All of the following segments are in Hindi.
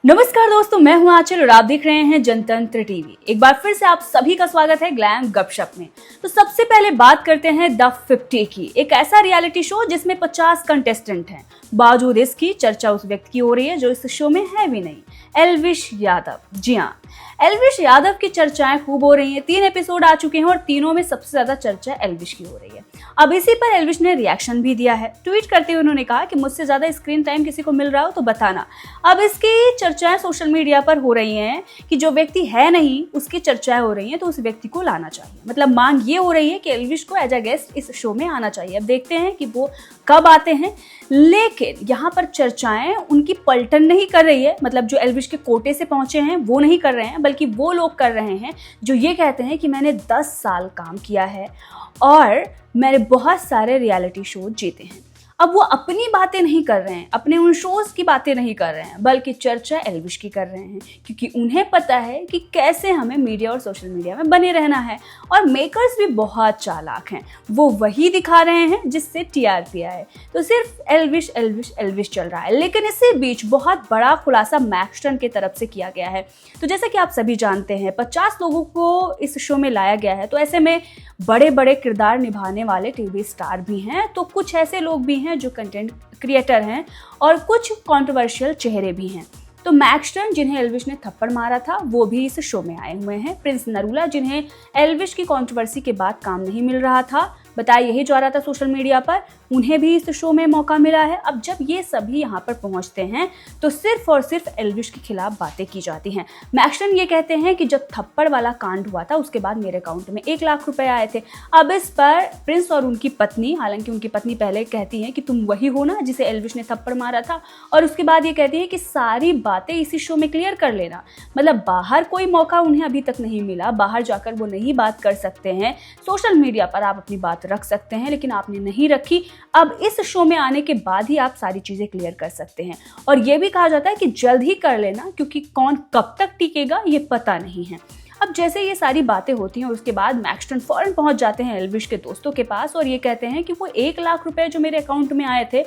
नमस्कार दोस्तों, मैं हूं आंचल और आप देख रहे हैं जनतंत्र टीवी। एक बार फिर से आप सभी का स्वागत है ग्लैम गपशप में। तो सबसे पहले बात करते हैं द 50 की, एक ऐसा रियलिटी शो जिसमें 50 कंटेस्टेंट हैं। बावजूद इसकी चर्चा उस व्यक्ति की हो रही है जो इस शो में है भी नहीं, एल्विश यादव। जी हाँ, एल्विश यादव की चर्चाएं खूब हो रही हैं। 3 एपिसोड आ चुके हैं और तीनों में सबसे ज्यादा चर्चा एल्विश की हो रही है। अब इसी पर एल्विश ने रिएक्शन भी दिया है। ट्वीट करते हुए उन्होंने कहा कि मुझसे ज्यादा स्क्रीन टाइम किसी को मिल रहा हो तो बताना। अब इसकी चर्चाएं सोशल मीडिया पर हो रही हैं कि जो व्यक्ति है नहीं उसकी चर्चाएं हो रही हैं, तो उस व्यक्ति को लाना चाहिए। मतलब मांग ये हो रही है कि एल्विश को एज अ गेस्ट इस शो में आना चाहिए। अब देखते हैं कि वो कब आते हैं। लेकिन यहाँ पर चर्चाएं उनकी पलटन नहीं कर रही है, मतलब जो एल्विश के कोटे से पहुंचे हैं वो नहीं कर रहे हैं, बल्कि वो लोग कर रहे हैं जो ये कहते हैं कि मैंने 10 साल काम किया है और मैंने बहुत सारे रियलिटी शो जीते हैं। अब वो अपनी बातें नहीं कर रहे हैं, अपने उन शोज की बातें नहीं कर रहे हैं, बल्कि चर्चा एल्विश की कर रहे हैं, क्योंकि उन्हें पता है कि कैसे हमें मीडिया और सोशल मीडिया में बने रहना है। और मेकर्स भी बहुत चालाक हैं, वो वही दिखा रहे हैं जिससे टीआरपी आए। तो सिर्फ एल्विश एल्विश एल्विश चल रहा है। लेकिन इसी बीच बहुत बड़ा खुलासा मैक्सटन की तरफ से किया गया है। तो जैसा कि आप सभी जानते हैं, 50 लोगों को इस शो में लाया गया है, तो ऐसे में बड़े बड़े किरदार निभाने वाले टीवी स्टार भी हैं, तो कुछ ऐसे लोग भी हैं जो कंटेंट क्रिएटर हैं और कुछ कंट्रोवर्शियल चेहरे भी हैं। तो मैक्सटन, जिन्हें एल्विश ने थप्पड़ मारा था, वो भी इस शो में आए हुए हैं। प्रिंस नरूला, जिन्हें एल्विश की कंट्रोवर्सी के बाद काम नहीं मिल रहा था, बताया यही जा रहा था सोशल मीडिया पर, उन्हें भी इस शो में मौका मिला है। अब जब ये सभी यहाँ पर पहुँचते हैं तो सिर्फ और सिर्फ एल्विश के खिलाफ बातें की जाती हैं। मैक्सटन ये कहते हैं कि जब थप्पड़ वाला कांड हुआ था उसके बाद मेरे अकाउंट में 1 लाख रुपए आए थे। अब इस पर प्रिंस और उनकी पत्नी, हालांकि उनकी पत्नी पहले कहती हैं कि तुम वही हो ना जिसे एल्विश ने थप्पड़ मारा था, और उसके बाद ये कहती है कि सारी बातें इसी शो में क्लियर कर लेना। मतलब बाहर कोई मौका उन्हें अभी तक नहीं मिला, बाहर जाकर वो नहीं बात कर सकते हैं। सोशल मीडिया पर आप अपनी बात रख सकते हैं, लेकिन आपने नहीं रखी। अब इस शो में आने के बाद ही आप सारी चीजें क्लियर कर सकते हैं। और यह भी कहा जाता है कि जल्द ही कर लेना, क्योंकि कौन कब तक टिकेगा ये पता नहीं है। अब जैसे ये सारी बातें होती हैं, उसके बाद मैक्सटन फौरन पहुंच जाते हैं एल्विश के दोस्तों के पास और ये कहते हैं कि वो 1 लाख रुपए जो मेरे अकाउंट में आए थे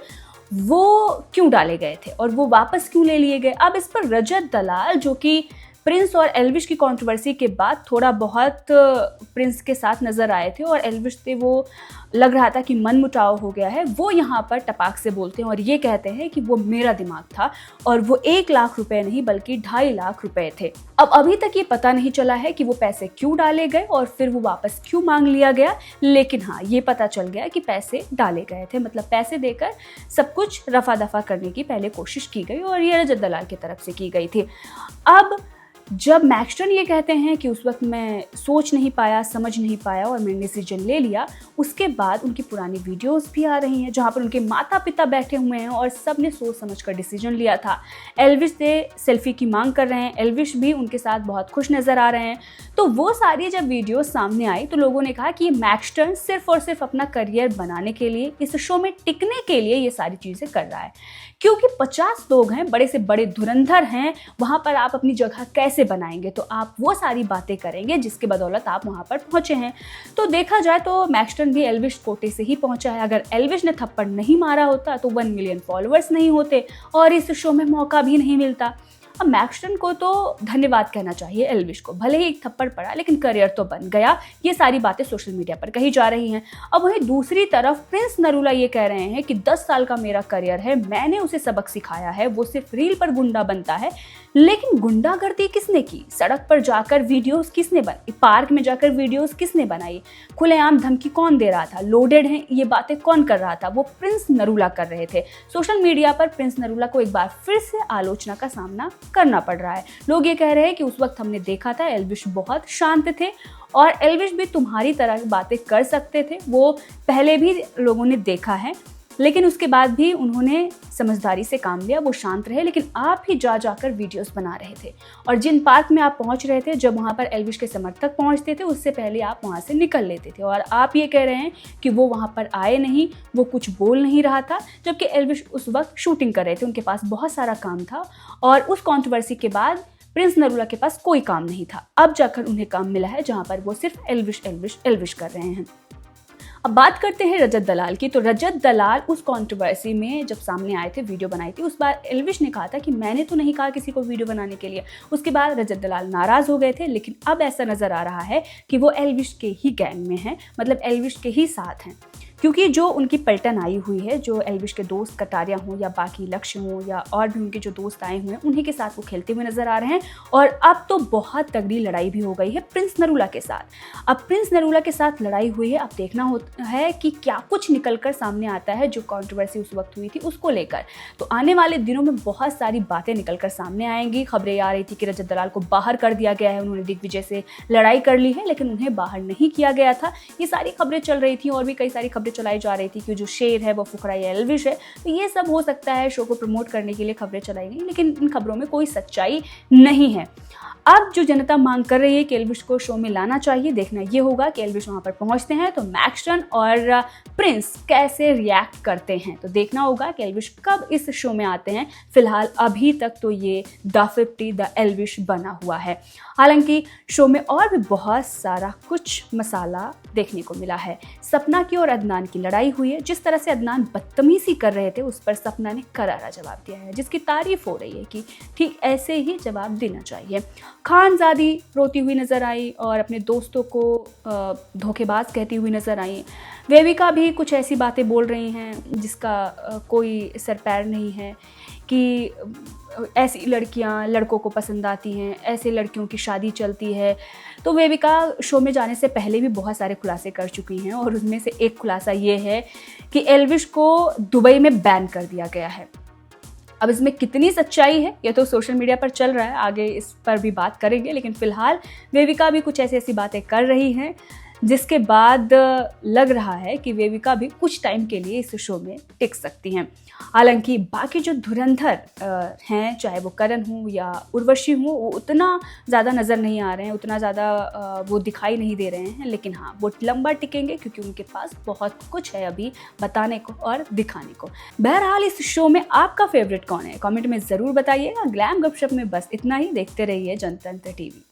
वो क्यों डाले गए थे और वो वापस क्यों ले लिए गए। अब इस पर रजत दलाल, जो कि प्रिंस और एल्विश की कंट्रोवर्सी के बाद थोड़ा बहुत प्रिंस के साथ नजर आए थे और एल्विश से वो लग रहा था कि मनमुटाव हो गया है, वो यहाँ पर टपाक से बोलते हैं और ये कहते हैं कि वो मेरा दिमाग था और वो 1 लाख रुपए नहीं बल्कि 2.5 लाख रुपए थे। अब अभी तक ये पता नहीं चला है कि वो पैसे क्यों डाले गए और फिर वो वापस क्यों मांग लिया गया, लेकिन हाँ, ये पता चल गया कि पैसे डाले गए थे। मतलब पैसे देकर सब कुछ रफा दफा करने की पहले कोशिश की गई और ये रजत दलाल की तरफ से की गई थी। अब जब मैक्सटन ये कहते हैं कि उस वक्त मैं सोच नहीं पाया, समझ नहीं पाया और मैंने डिसीजन ले लिया, उसके बाद उनकी पुरानी वीडियोस भी आ रही हैं जहाँ पर उनके माता पिता बैठे हुए हैं और सब ने सोच समझ कर डिसीजन लिया था। एल्विश से सेल्फी की मांग कर रहे हैं, एल्विश भी उनके साथ बहुत खुश नज़र आ रहे हैं। तो वो सारी जब वीडियोस सामने आई तो लोगों ने कहा कि ये मैक्सटन सिर्फ और सिर्फ अपना करियर बनाने के लिए, इस शो में टिकने के लिए ये सारी चीज़ें कर रहा है, क्योंकि 50 लोग हैं, बड़े से बड़े धुरंधर हैं, वहाँ पर आप अपनी जगह कैसे बनाएंगे। तो आप वो सारी बातें करेंगे जिसके बदौलत आप वहाँ पर पहुँचे हैं। तो देखा जाए तो मैक्सटन भी एल्विश कोटे से ही पहुँचा है। अगर एल्विश ने थप्पड़ नहीं मारा होता तो 1 मिलियन फॉलोअर्स नहीं होते और इस शो में मौका भी नहीं मिलता। अब मैक्सटन को तो धन्यवाद कहना चाहिए एल्विश को, भले ही एक थप्पड़ पड़ा लेकिन करियर तो बन गया। ये सारी बातें सोशल मीडिया पर कही जा रही हैं। अब वहीं दूसरी तरफ प्रिंस नरूला ये कह रहे हैं कि 10 साल का मेरा करियर है, मैंने उसे सबक सिखाया है, वो सिर्फ रील पर गुंडा बनता है। लेकिन गुंडागर्दी किसने की? सड़क पर जाकर वीडियोस किसने बनाई? पार्क में जाकर वीडियोस किसने बनाई? खुलेआम धमकी कौन दे रहा था? लोडेड है, ये बातें कौन कर रहा था? वो प्रिंस नरूला कर रहे थे। सोशल मीडिया पर प्रिंस नरूला को एक बार फिर से आलोचना का सामना करना पड़ रहा है। लोग ये कह रहे हैं कि उस वक्त हमने देखा था एल्विश बहुत शांत थे और एल्विश भी तुम्हारी तरह की बातें कर सकते थे, वो पहले भी लोगों ने देखा है, लेकिन उसके बाद भी उन्होंने समझदारी से काम लिया, वो शांत रहे। लेकिन आप ही जाकर वीडियोस बना रहे थे और जिन पार्क में आप पहुंच रहे थे, जब वहां पर एल्विश के समर्थक पहुंचते थे उससे पहले आप वहां से निकल लेते थे और आप ये कह रहे हैं कि वो वहां पर आए नहीं, वो कुछ बोल नहीं रहा था, जबकि एल्विश उस वक्त शूटिंग कर रहे थे, उनके पास बहुत सारा काम था और उस कंट्रोवर्सी के बाद प्रिंस नरूला के पास कोई काम नहीं था। अब जाकर उन्हें काम मिला है जहाँ पर वो सिर्फ एल्विश एल्विश एल्विश कर रहे हैं। अब बात करते हैं रजत दलाल की। तो रजत दलाल उस कंट्रोवर्सी में जब सामने आए थे, वीडियो बनाई थी, उस बार एल्विश ने कहा था कि मैंने तो नहीं कहा किसी को वीडियो बनाने के लिए। उसके बाद रजत दलाल नाराज़ हो गए थे, लेकिन अब ऐसा नज़र आ रहा है कि वो एल्विश के ही गैंग में हैं, मतलब एल्विश के ही साथ हैं। क्योंकि जो उनकी पलटन आई हुई है, जो एल्विश के दोस्त कटारिया हों या बाकी लक्ष्य हों या और भी उनके जो दोस्त आए हुए हैं, उन्हीं के साथ वो खेलते हुए नजर आ रहे हैं। और अब तो बहुत तगड़ी लड़ाई भी हो गई है प्रिंस नरूला के साथ। अब प्रिंस नरूला के साथ लड़ाई हुई है, अब देखना होता है कि क्या कुछ निकल कर सामने आता है, जो कंट्रोवर्सी उस वक्त हुई थी उसको लेकर। तो आने वाले दिनों में बहुत सारी बातें निकल कर सामने आएंगी। खबरें आ रही थी कि रजत दलाल को बाहर कर दिया गया है, उन्होंने दिग्विजय से लड़ाई कर ली है, लेकिन उन्हें बाहर नहीं किया गया था। ये सारी खबरें चल रही थी और भी कई सारी खबरें चलाई जा रही थी कि जो शेर है वो फुकरा या एल्विश है। तो ये सब हो सकता है शो को प्रमोट करने के लिए खबरें चलाई गई, लेकिन इन खबरों में कोई सच्चाई नहीं है। अब जो जनता मांग कर रही है कि एल्विश को शो में लाना चाहिए, देखना ये होगा कि एल्विश वहां पर पहुंचते हैं तो मैक्सटन और प्रिंस कैसे रिएक्ट करते हैं। तो देखना होगा कि एल्विश कब इस शो में आते हैं। फिलहाल अभी तक तो ये द 50 द एल्विश बना हुआ है। हालांकि शो में और भी बहुत सारा कुछ मसाला देखने को मिला है। सपना की और अदनान की लड़ाई हुई है। जिस तरह से अदनान बदतमीजी कर रहे थे, उस पर सपना ने करारा जवाब दिया है, जिसकी तारीफ हो रही है कि ठीक ऐसे ही जवाब देना चाहिए। खानजादी रोती हुई नजर आई और अपने दोस्तों को धोखेबाज कहती हुई नजर आई। वेविका भी कुछ ऐसी बातें बोल रही हैं जिसका कोई सर पैर नहीं है, कि ऐसी लड़कियां लड़कों को पसंद आती हैं, ऐसे लड़कियों की शादी चलती है। तो वेविका शो में जाने से पहले भी बहुत सारे खुलासे कर चुकी हैं और उनमें से एक खुलासा ये है कि एल्विश को दुबई में बैन कर दिया गया है। अब इसमें कितनी सच्चाई है ये तो सोशल मीडिया पर चल रहा है, आगे इस पर भी बात करेंगे, लेकिन फिलहाल वेविका भी कुछ ऐसी बातें कर रही हैं जिसके बाद लग रहा है कि वेविका भी कुछ टाइम के लिए इस शो में टिक सकती हैं। हालांकि बाकी जो धुरंधर हैं, चाहे वो करण हो या उर्वशी हो, वो उतना ज़्यादा नज़र नहीं आ रहे हैं, उतना ज़्यादा वो दिखाई नहीं दे रहे हैं, लेकिन हाँ वो लंबा टिकेंगे क्योंकि उनके पास बहुत कुछ है अभी बताने को और दिखाने को। बहरहाल इस शो में आपका फेवरेट कौन है, कमेंट में ज़रूर बताइएगा। ग्लैम गपशप में बस इतना ही। देखते रहिए जनतंत्र टीवी।